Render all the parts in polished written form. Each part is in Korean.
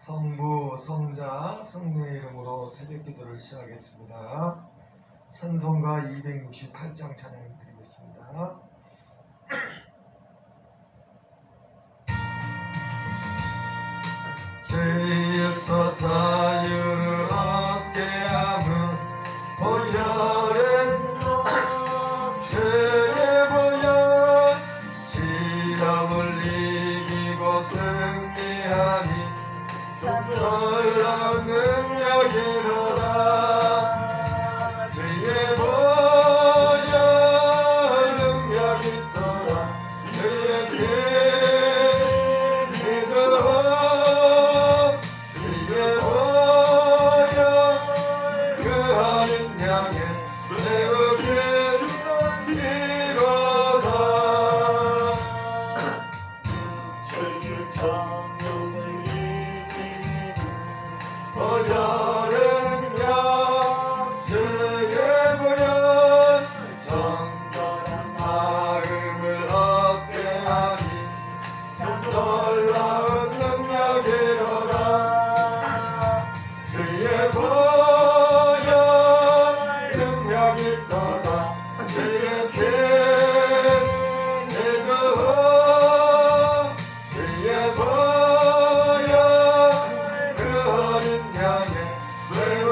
성부, 성자, 성령의 이름으로 새벽기도를 시작하겠습니다. 찬송가 268장 찬양 드리겠습니다. 죄에서 자유를 얻게 함은 보혈은 죄의 보혈 시험을 이기고 승리하니 놀라운 능력이로다. 주의 보혈 능력 있도다. 주의 피 믿어. 주의 보혈 그 어린 양의 매우 기쁘리로다. 주의 정욕을 보혈은요 주의 보혈 정결한 마음을 얻게 하니 놀라운 능력이로다. 주의 보혈 능력 있도다. 주의 피 믿어. 주의 보혈 그 어린 양의 매우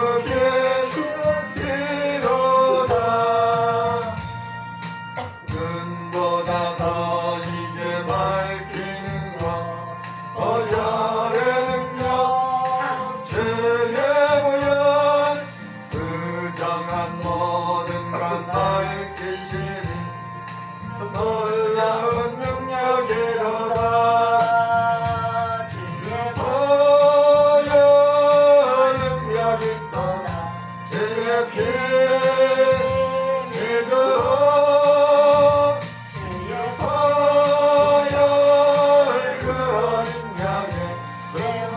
기쁘리로다. 눈보다 더 이게 밝히는 것 보혈의 능력. 주의 보혈 부정한 모든 것 밝히시니 놀라운 능력이로다. 주의 보혈 능력 있도다. 주의 피 믿어. 주의 보혈 그 어린 양의 매우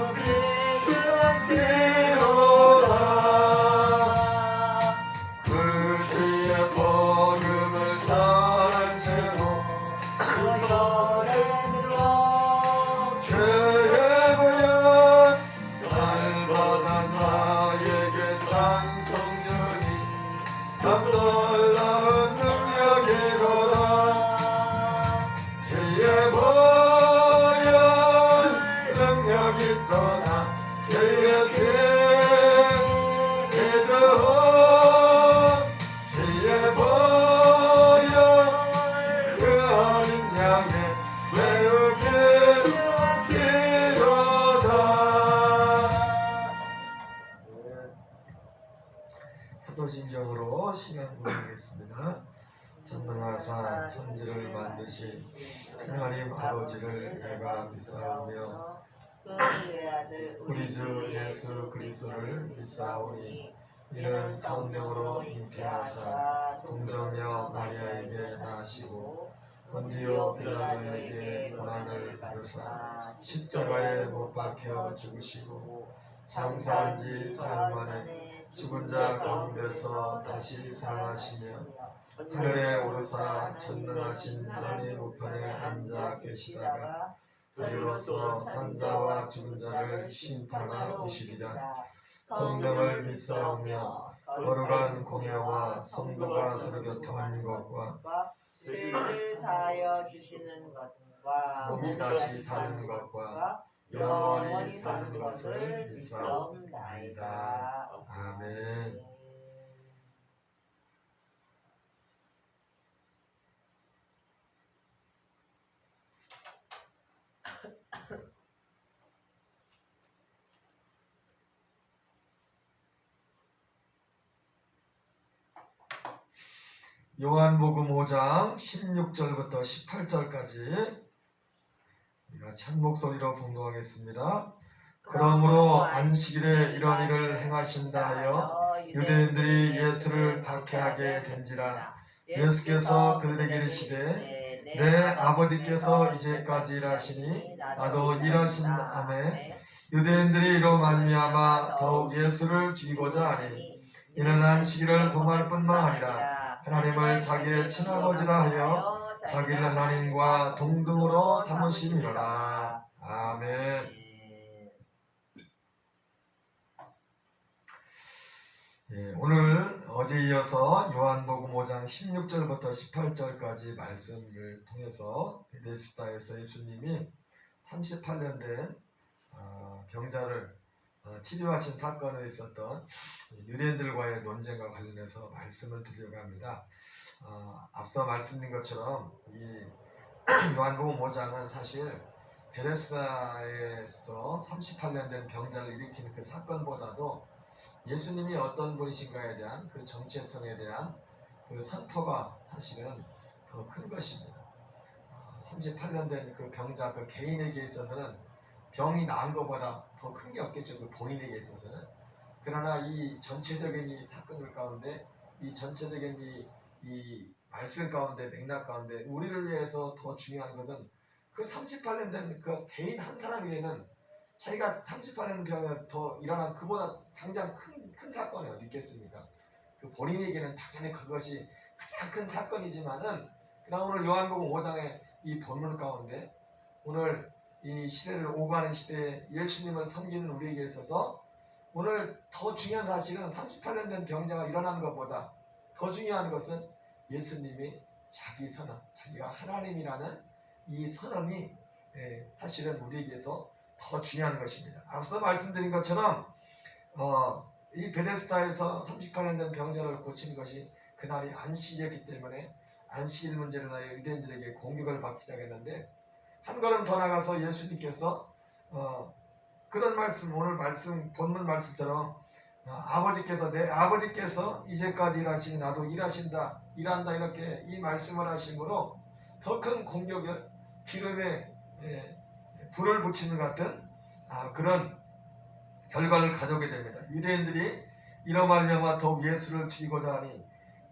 기쁘리로다. 그 주의 복음을 전한 채로 주의 보혈 날마다 나에게 찬송 주니 참 놀라운 능력이로다. 주의 보혈 능력 있도다. 주의 피 믿어. 주의 보혈 그 어린 양의 매우 기쁘리로다. 사도신경으로 시간 보내겠습니다. 전능하사 천지를 만드신 하나님 아버지를 내가 믿사오며 우리 주 예수 그리스도를 믿사오니 이는 성령으로 잉태하사 동정녀 마리아에게 나시고 본디오 빌라도에게 고난을 받으사 십자가에 못 박혀 죽으시고 장사한 지 사흘 만에 죽은 자 가운데서 다시 살아나시며 하늘에 오르사 전능하신 하나님 우편에 앉아 계시다가 우리로서 산자와 죽은 자를 심판하러 오시리라. 성령을 믿사오며 거룩한 공예와 성도가 서로 교통하는 것과 죄를 사하여 주시는 것과 몸이 다시 사는 것과 영원히 사는 것을 믿사옵나이다. 아멘. 요한복음 5장 16절부터 18절까지 우리가 찬 목소리로 봉독하겠습니다. 그러므로 안식일에 이런 일을 행하신다 하여 유대인들이 예수를 박해하게 된지라. 예수께서 그들에게 이르시되 내 아버지께서 이제까지 일하시니 나도 일하신다매 유대인들이 이로 말미암아 더욱 예수를 죽이고자 하니 이는 안식일을 범할 뿐만 아니라 하나님을 자기의 친아버지라 하여 자기를 하나님과 동등으로 삼으심이로라. 아멘. 예, 오늘 어제 이어서 요한복음 5장 16절부터 18절까지 말씀을 통해서 베데스다에서 예수님이 38년 된 병자를 치료하신 사건에 있었던 유대인들과의 논쟁과 관련해서 말씀을 드리려고 합니다. 앞서 말씀드린 것처럼 이 요한복음 5장은 사실 베데스다에서 38년 된 병자를 일으킨 그 사건보다도 예수님이 어떤 분이신가에 대한 그 정체성에 대한 그 선포가 사실은 더 큰 것입니다. 38년 된 그 병자 그 개인에게 있어서는 병이 나은 것보다 더 큰 게 없겠죠. 그 본인에게 있어서는. 그러나 이 전체적인 이 사건들 가운데 이 전체적인 이 말씀 가운데 맥락 가운데 우리를 위해서 더 중요한 것은 그 38년 된 그 개인 한 사람에게는 자기가 38년 병에 더 일어난 그보다 당장 큰 사건이 어디 있겠습니까? 그 본인에게는 당연히 그것이 가장 큰 사건이지만은 그러나 오늘 요한복음 5장의 이 본문 가운데 오늘 이 시대를 오가는 시대에 예수님을 섬기는 우리에게 있어서 오늘 더 중요한 사실은 38년 된 병자가 일어나는 것보다 더 중요한 것은 예수님이 자기 선언, 자기가 하나님이라는 이 선언이 사실은 우리에게서 더 중요한 것입니다. 앞서 말씀드린 것처럼 이 베데스다에서 38년 된 병자를 고친 것이 그날이 안식이었기 때문에 안식일 문제로 인하여 유대인들에게 공격을 받기 시작했는데 한 걸음 더 나가서 예수님께서 그런 말씀, 오늘 말씀 본문 말씀처럼 아버지께서 내 아버지께서 이제까지 일하시니 나도 일한다 이렇게 이 말씀을 하심으로 더 큰 공격을 기름에 불을 붙이는 것 같은 그런 결과를 가져오게 됩니다. 유대인들이 이로 말미암아 더욱 예수를 죽이고자 하니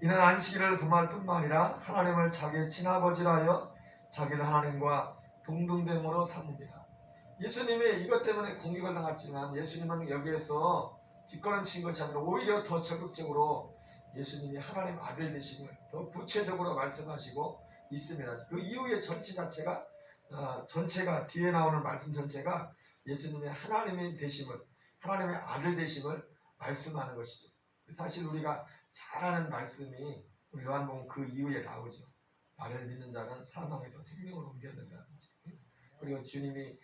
이는 안식일을 금할 뿐만 아니라 하나님을 자기의 친아버지라 하여 자기를 하나님과 동등됨으로 삼는다. 예수님이 이것 때문에 공격을 당했지만 예수님은 여기에서 뒷걸음친 것이 아니라 오히려 더 적극적으로 예수님이 하나님 아들 되심을 더 구체적으로 말씀하시고 있습니다. 그 이후의 전체가 뒤에 나오는 말씀 전체가 예수님의 하나님의 되심을, 하나님의 아들 되심을 말씀하는 것이죠. 사실 우리가 잘 아는 말씀이 우리 요한복음 그 이후에 나오죠. 나를 믿는 자는 사망에서 생명을 옮겼는가. 그리고 주님이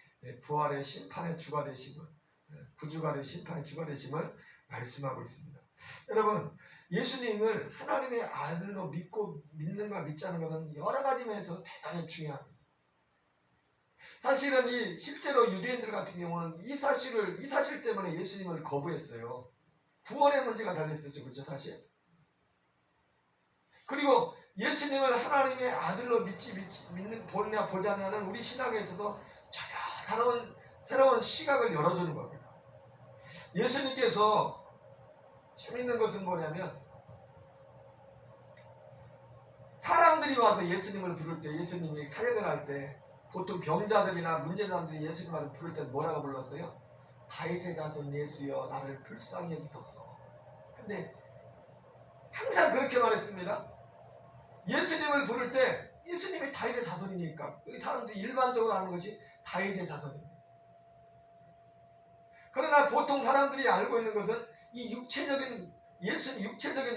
부활의 심판의 주가 되심을, 구주가 되 심판의 주가 되심을 말씀하고 있습니다. 여러분, 예수님을 하나님의 아들로 믿는가 믿지 않는 것은 여러 가지 면에서 대단히 중요합니다. 사실은 실제로 유대인들 같은 경우는 이 사실 때문에 예수님을 거부했어요. 구원의 문제가 달렸었죠, 그렇죠, 사실. 그리고 예수님을 하나님의 아들로 믿는 보느냐 보지 않느냐는 우리 신학에서도 전혀 새로운 시각을 열어주는 겁니다. 예수님께서 재밌는 것은 뭐냐면 사람들이 와서 예수님을 부를 때, 예수님이 사역을 할 때 보통 병자들이나 문제남들이 예수님을 부를 때 뭐라고 불렀어요? 다윗의 자손 예수여 나를 불쌍히 여기소서. 근데 항상 그렇게 말했습니다. 예수님을 부를 때 예수님이 다윗의 자손이니까 사람들이 일반적으로 아는 것이 다윗의 자손입니다. 그러나 보통 사람들이 알고 있는 것은 이 육체적인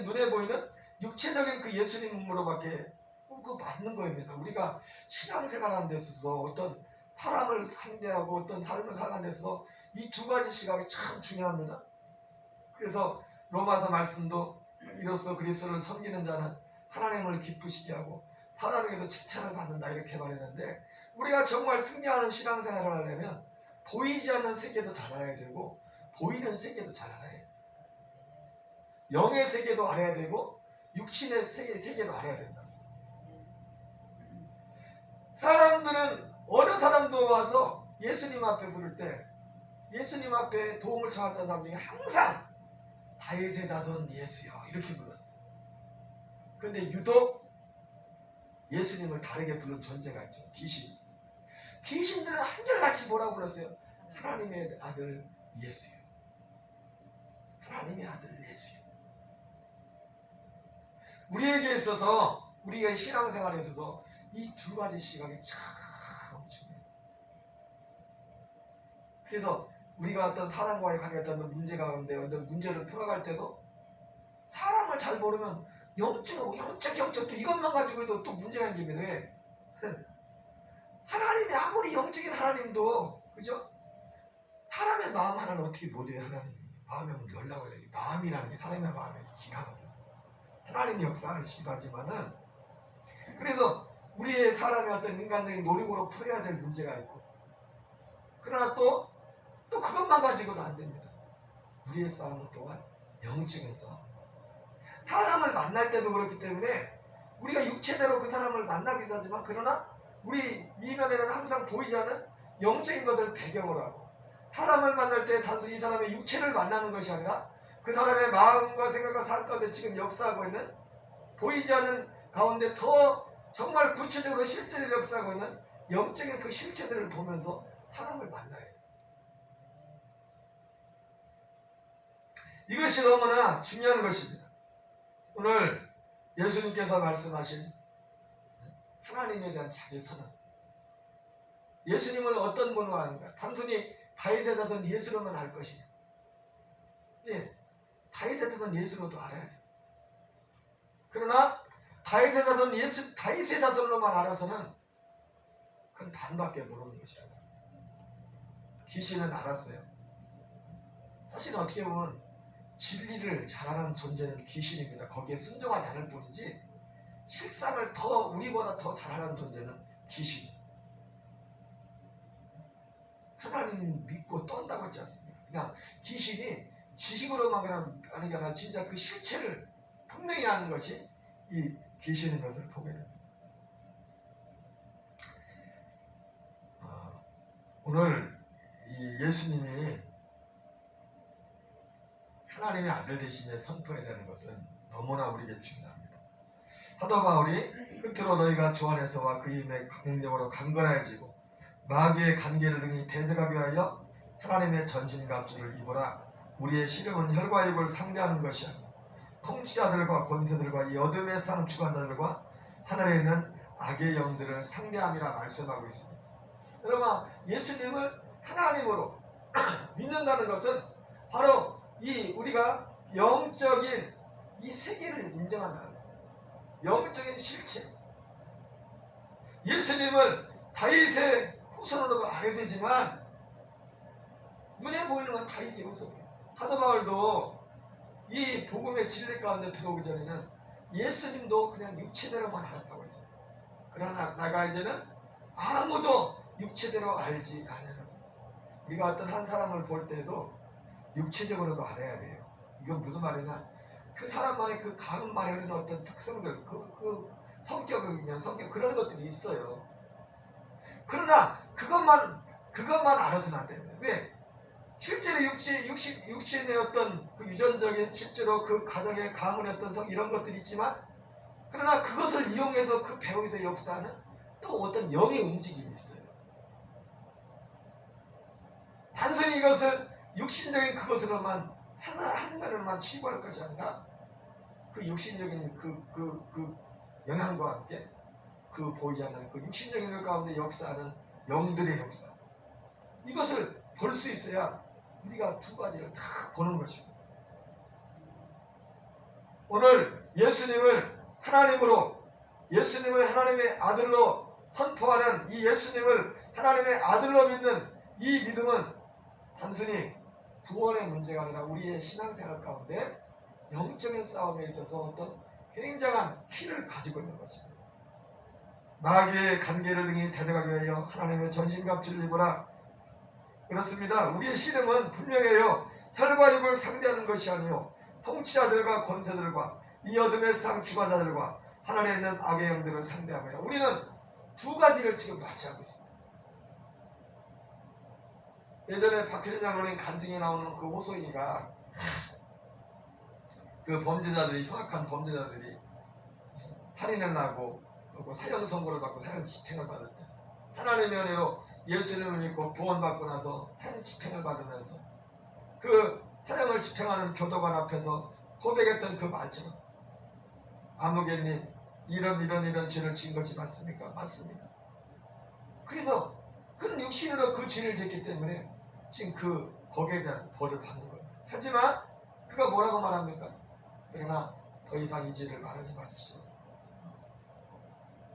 눈에 보이는 육체적인 그 예수님으로밖에 그 맞는 거입니다. 우리가 신앙생활하는 데 있어서 어떤 사람을 상대하고 어떤 삶을 살아가는 데 있어서 이 두 가지 시각이 참 중요합니다. 그래서 로마서 말씀도 이로써 그리스도를 섬기는 자는 하나님을 기쁘시게 하고 사람에게도 칭찬을 받는다 이렇게 말했는데 우리가 정말 승리하는 신앙생활을 하려면 보이지 않는 세계도 잘 알아야 되고 보이는 세계도 잘 알아야 돼요. 영의 세계도 알아야 되고 육신의 세계도 알아야 된다. 사람들은 어느 사람도 와서 예수님 앞에 부를 때 예수님 앞에 도움을 청했던 사람 중에 항상 다윗의 자손 예수여 이렇게 불렀어요. 그런데 유독 예수님을 다르게 부른 존재가 있죠. 귀신들은 한결같이 뭐라고 불렀어요? 하나님의 아들 예수요. 하나님의 아들 예수요. 우리에게 있어서 우리가 신앙생활에 있어서 이 두 가지 시각이 참 중요해요. 그래서 우리가 어떤 사람과의 관계 어떤 문제 가운데 어떤 문제를 풀어갈 때도 성경을 잘 모르면 영적 또 이것만 가지고도 또 문제가 생기면 왜? 하나님이 아무리 영적인 하나님도 그죠? 사람의 마음 하나는 어떻게 못해요. 하나님이 마음에 연락을 해요. 마음이라는 게 사람의 마음에 기가 막혀요. 하나님이 역사하시지만은 그래서 우리의 사람의 어떤 인간적인 노력으로 풀어야 될 문제가 있고 그러나 또 그것만 가지고도 안 됩니다. 우리의 싸움은 또한 영적인 싸움. 사람을 만날 때도 그렇기 때문에 우리가 육체대로 그 사람을 만나기도 하지만 그러나 우리 이면에는 항상 보이지 않은 영적인 것을 배경으로 하고 사람을 만날 때 단순히 이 사람의 육체를 만나는 것이 아니라 그 사람의 마음과 생각과 삶 가운데 지금 역사하고 있는 보이지 않는 가운데 더 정말 구체적으로 실제로 역사하고 있는 영적인 그 실체들을 보면서 사람을 만나야 해요. 이것이 너무나 중요한 것입니다. 오늘 예수님께서 말씀하신 하나님에 대한 자기 선언. 예수님을 어떤 분으로 아는가? 단순히 다윗의 자손 예수로만 알 것이냐? 예, 다윗의 자손 예수로도 알아야 돼요. 그러나 다윗의 자손로만 알아서는 그건 반밖에 모르는 것이야. 귀신은 알았어요. 사실은 어떻게 보면 진리를 잘 아는 존재는 귀신입니다. 거기에 순종하지 않을 뿐이지 실상을 더 우리보다 더 잘 아는 존재는 귀신. 하나님 믿고 떤다고 했지 않습니까? 그냥 귀신이 지식으로만 하는 게 아니라 진짜 그 실체를 분명히 아는 것이 이 귀신인 것을 보게 됩니다. 오늘 이 예수님이 하나님의 아들 되심에 선포해야 되는 것은 너무나 우리에게 중요합니다. 사도 바울이 끝으로 너희가 주 안에서와 그 힘의 능력으로 강건해지고 마귀의 관계를 능히 대적하기 위하여 하나님의 전신갑주를 입으라. 우리의 시름은 혈과 육을 상대하는 것이 아니고 통치자들과 권세들과 이 어둠의 상 주관자들과 하늘에 있는 악의 영들을 상대함이라 말씀하고 있습니다. 여러분, 예수님을 하나님으로 믿는다는 것은 바로 이 우리가 영적인 이 세계를 인정한다는 거예요. 영적인 실체. 예수님을 다윗의 후손으로도 알아야 되지만 눈에 보이는 건 다윗의 후손이에요. 사도 바울도 이 복음의 진리 가운데 들어오기 전에는 예수님도 그냥 육체대로만 알았다고 했어요. 그러나 나가 이제는 아무도 육체대로 알지 않으라. 우리가 어떤 한 사람을 볼 때도 육체적으로도 알아야 돼요. 이건 무슨 말이냐? 그 사람만의 그 가운만에 흐르는 어떤 특성들, 그 성격이면 성격 그런 것들이 있어요. 그러나 그것만 알아서는 안 됩니다. 왜? 실제로 육신의 어떤 그 유전적인 실제로 그 가정의 가문의 어떤 성 이런 것들이 있지만 그러나 그것을 이용해서 그 배후에서 역사하는 또 어떤 영의 움직임이 있어요. 단순히 이것을 육신적인 그것으로만 한가로만 치부할 것이 아니라 그 육신적인 그 영향과 함께 그 보이지 않는 그 육신적인 것 가운데 역사하는 영들의 역사 이것을 볼 수 있어야 우리가 두 가지를 다 보는 것입니다. 오늘 예수님을 하나님의 아들로 선포하는 이 예수님을 하나님의 아들로 믿는 이 믿음은 단순히 구원의 문제가 아니라 우리의 신앙생활 가운데 영적인 싸움에 있어서 어떤 굉장한 키를 가지고 있는 것입니다. 마귀의 관계를 능히 대적하기 위하여 하나님의 전신갑주를 입으라. 그렇습니다. 우리의 씨름은 분명해요. 혈과 육을 상대하는 것이 아니요 통치자들과 권세들과 이 어둠의 상 주관자들과 하늘에 있는 악의 영들을 상대하며 우리는 두 가지를 지금 맞이하고 있습니다. 예전에 박혜진 장로님 간증에 나오는 그 호소이가 그 범죄자들이 흉악한 범죄자들이 살인을 하고 사형 선고를 받고 사형 집행을 받을 때 하나님의 은혜로 예수님을 믿고 구원받고 나서 사형 집행을 받으면서 그 사형을 집행하는 교도관 앞에서 고백했던 그 말처럼 아무개님 이런 죄를 지은 것이 맞습니까? 맞습니다. 그래서 그는 육신으로 그 죄를 졌기 때문에 지금 거기에 대한 벌을 받는 거예요. 하지만 그가 뭐라고 말합니까? 그러나 더 이상 이 죄를 말하지 마십시오.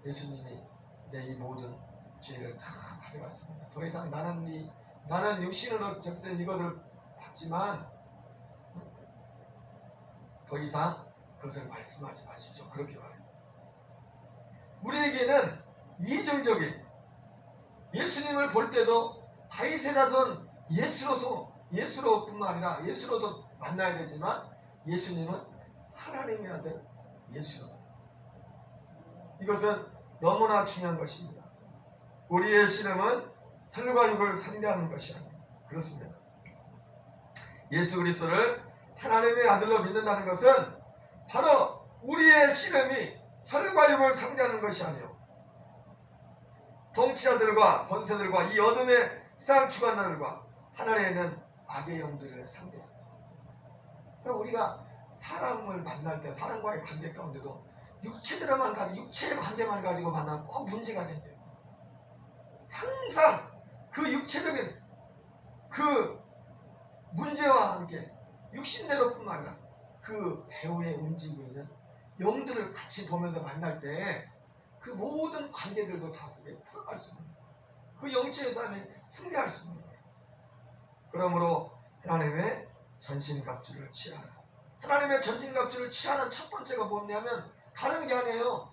예수님이 내 이 모든 죄를 다 가져갔습니다. 더 이상 나는 육신으로 절대 이것을 받지만 더 이상 그것을 말씀하지 마십시오. 그렇게 말해요. 우리에게는 이중적인, 예수님을 볼 때도 다윗의 자손 예수로뿐만 아니라 예수로도 만나야 되지만 예수님은 하나님의 아들 예수로. 이것은 너무나 중요한 것입니다. 우리의 신앙은 혈과 육을 상대하는 것이 아니에요. 그렇습니다. 예수 그리스도를 하나님의 아들로 믿는다는 것은 바로 우리의 신앙이 혈과 육을 상대하는 것이 아니에요. 통치자들과 권세들과 이 어둠의 세상 주관자들과 하늘에 있는 악의 영들을 상대합니다. 그러니까 우리가 사람을 만날 때 사람과의 관계 가운데도 육체의 관계만 가지고 만나면 꼭 문제가 생겨요. 항상 그 육체적인 그 문제와 함께 육신대로뿐만 아니라 그 배후에 움직이고 있는 영들을 같이 보면서 만날 때 그 모든 관계들도 다 풀어갈 수 있는 거예요. 그 영체의 삶에 승리할 수 있는 거예요. 그러므로 하나님의 전신갑주를 취하라. 하나님의 전신갑주를 취하는 첫 번째가 뭐냐면 다른 게 아니에요.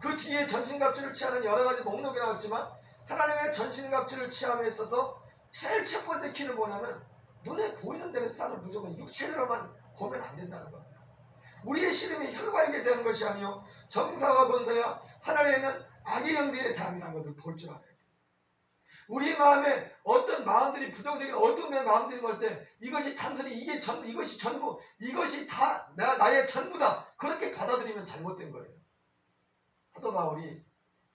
그 뒤에 전신갑주를 취하는 여러 가지 목록이 나왔지만 하나님의 전신갑주를 취함에 있어서 제일 첫 번째 키는 뭐냐면 눈에 보이는 대로 싸움을 무조건 육체대로만 보면 안 된다는 겁니다. 우리의 씨름이 혈과 육에 대한 것이 아니요 정사와 권세와 하늘에 있는 악의 영들에 대함이라는 것을 볼 줄 알아야 돼요. 우리 마음에 어떤 마음들이 부정적인 어둠의 마음들이 올 때 이것이 단순히 이것이 전부 이것이 다 나의 전부다 그렇게 받아들이면 잘못된 거예요. 사도 바울이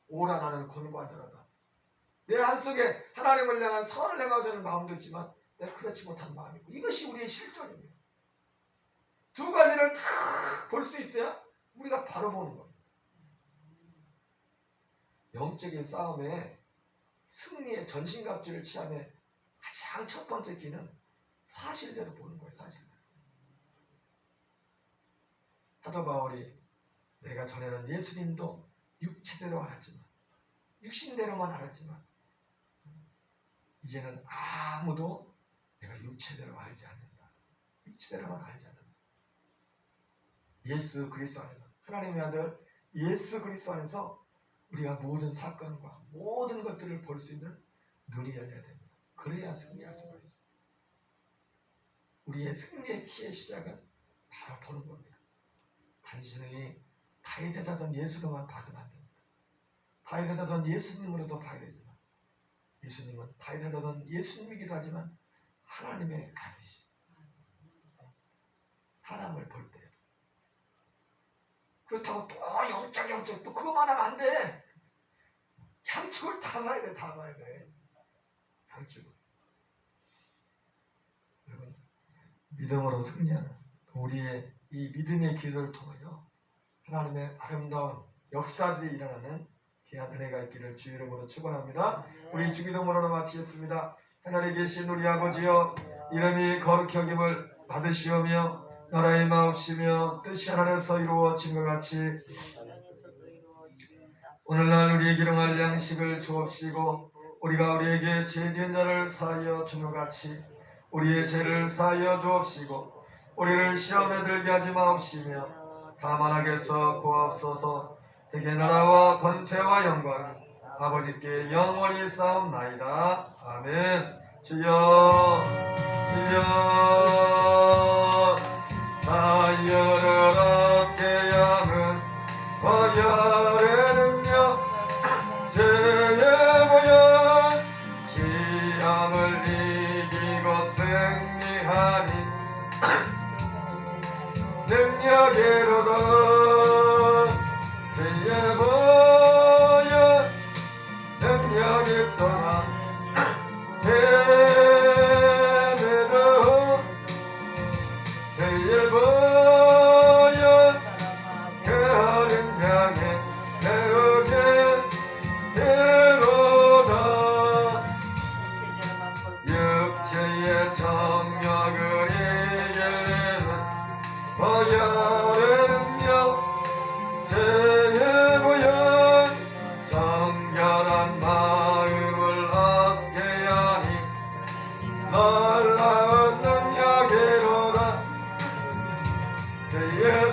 오라 나는 곤고하더라다. 내 한속에 하나님을 향한 선을 행하고자 하는 마음도 있지만 내가 그렇지 못한 마음이고 이것이 우리의 실존입니다. 두 가지를 다 볼 수 있어야 우리가 바로 보는 겁니다. 영적인 싸움에 승리의 전신갑주를 취함에 가장 첫 번째 기는 사실대로 보는 거예요. 사실대로. 사도 바울이 내가 전에는 예수님도 육체대로 알았지만 육신대로만 알았지만 이제는 아무도 내가 육체대로 알지 않는다. 육체대로만 알지 않는다. 예수 그리스도 안에서 하나님의 아들 예수 그리스도 안에서 우리가 모든 사건과 모든 것들을 볼 수 있는 눈이 열려야 됩니다. 그래야 승리할 수가 있습니다. 우리의 승리의 키의 시작은 바로 보는 겁니다. 단순히 다윗의 자손 예수로만 봐서는 안 됩니다. 다윗의 자손 예수님으로도 봐야 되지만 예수님은 다윗의 자손 예수님이기도 하지만 하나님의 아들이시. 사람을 볼 때. 그렇다고 또 영적 또 그것만 하면 안 돼. 양쪽을 다 봐야 돼. 다 봐야 돼. 양쪽을. 여러분 믿음으로 승리하는 우리의 이 믿음의 기도를 통하여 하나님의 아름다운 역사들이 일어나는 귀한 은혜가 있기를 주 이름으로 축원합니다. 우리 주기도문으로 마치겠습니다. 하늘에 계신 우리 아버지여 이름이 거룩히 여김을 받으시오며 나라의 마옵시며 뜻이 하늘에서 이루어진 것 같이 오늘날 우리에게 일용할 양식을 주옵시고 우리가 우리에게 죄 지은 자를 사하여 주는 같이 우리의 죄를 사하여 주옵시고 우리를 시험에 들게 하지 마옵시며 다만 악에서 구하옵소서. 대개 나라와 권세와 영광이 아버지께 영원히 싸움나이다. 아멘. 주여 나열을 얻게 하는 화열의 능력 죄의 보혈 시험을 이기고 승리하니 능력으로도 죄의 보혈 능력이 떠나 죄의 보혈 그 어린 양의 배우게 되로다. 육체의 정욕을 놀라운 능력이로다. 주의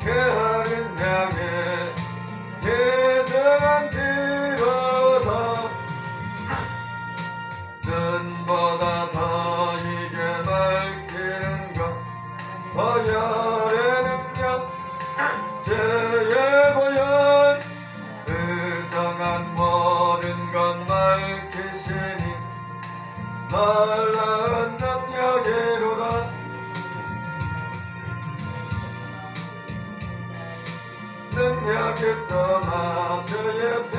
그 어린 양의 대장한 피로다. 눈보다 더 이게 밝히는 것 보혈의 능력 죄의 보혈 의정한 모든 것 밝히시니 놀라운 능력이로다. 능력이 떠나 주의 피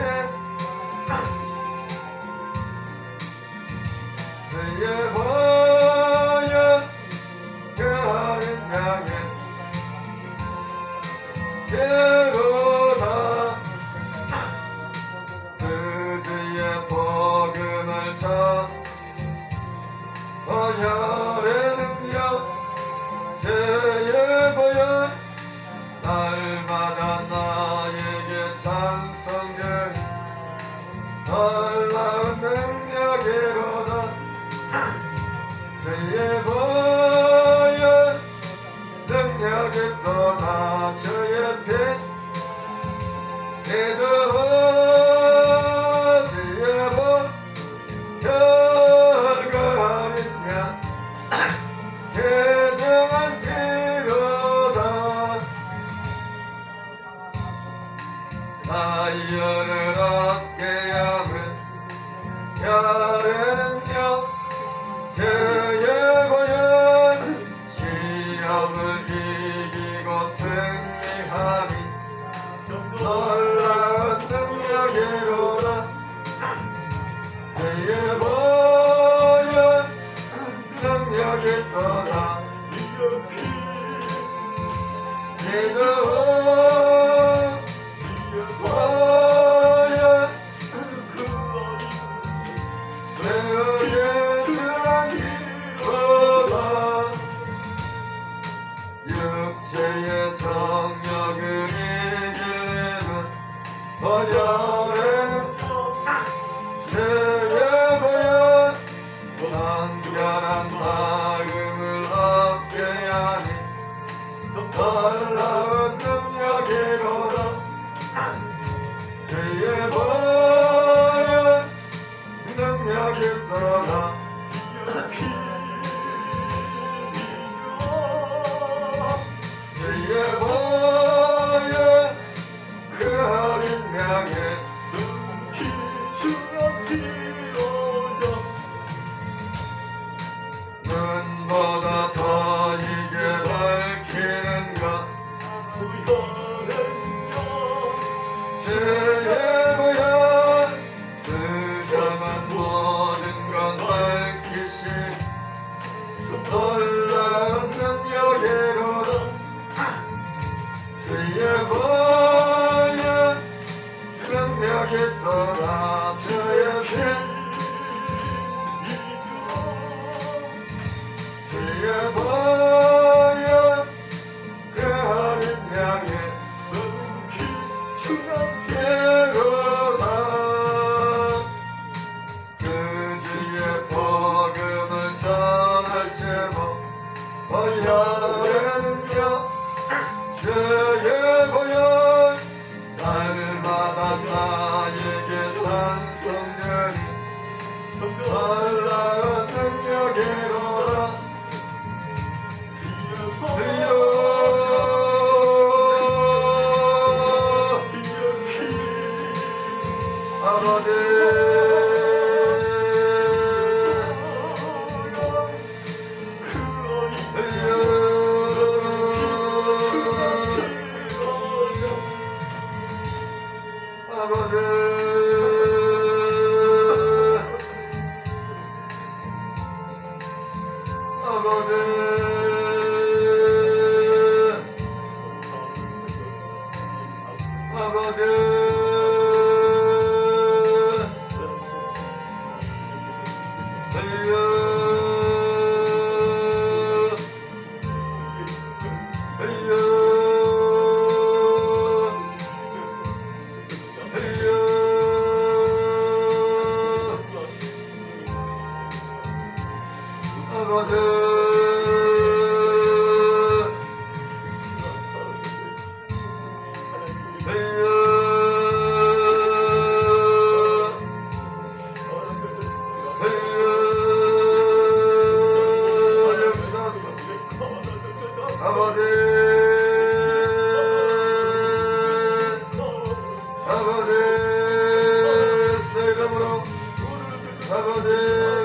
주의 보혈 그 어린 양의 피로다. 그 주의 복음을 전 보혈의 능력 주의 보혈 날마다 나에게 찬송되니 놀라운 능력이로다. 주의 보혈 능력이 떠나 주의 피 기도 주의 보혈 그 어린 양 개정한 피로다. 자유를 얻게 하는 별의 능력 주의 보혈 시험을 이기고 승리하니 놀라운 능력이로다. 주의 보혈 능력이 떠나 기도 육체의 정욕을 이기는 보혈의 능력 주의 보혈 정결한 마음을 얻게 하니 놀라운 능력이로다. 주의 보혈 능력이 떠나 주의 보혈 그 어린 양의 눈보다 더 이게 밝히는 것 주의 보혈 수정한 모든 것 밝히시 놀라운 능력이로다. 주의 보혈 능력이 떠나 주의 피 주의 보혈 그 어린 양의 피로다. 그 주의 복음을 전할 제목 보혈의 능력 주의 보혈 날마다 나에게 찬송되니 놀라운 능력이로다. 아버지 아버지 아버지 새 이름으로 아버지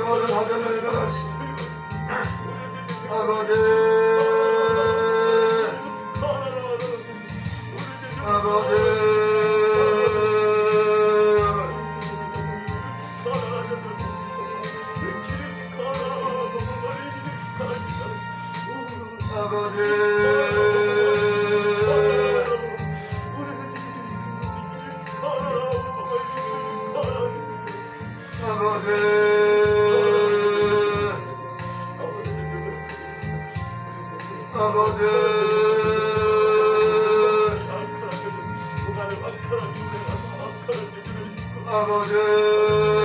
모든 하늘을 일어나시고 아버지 아버지 아버지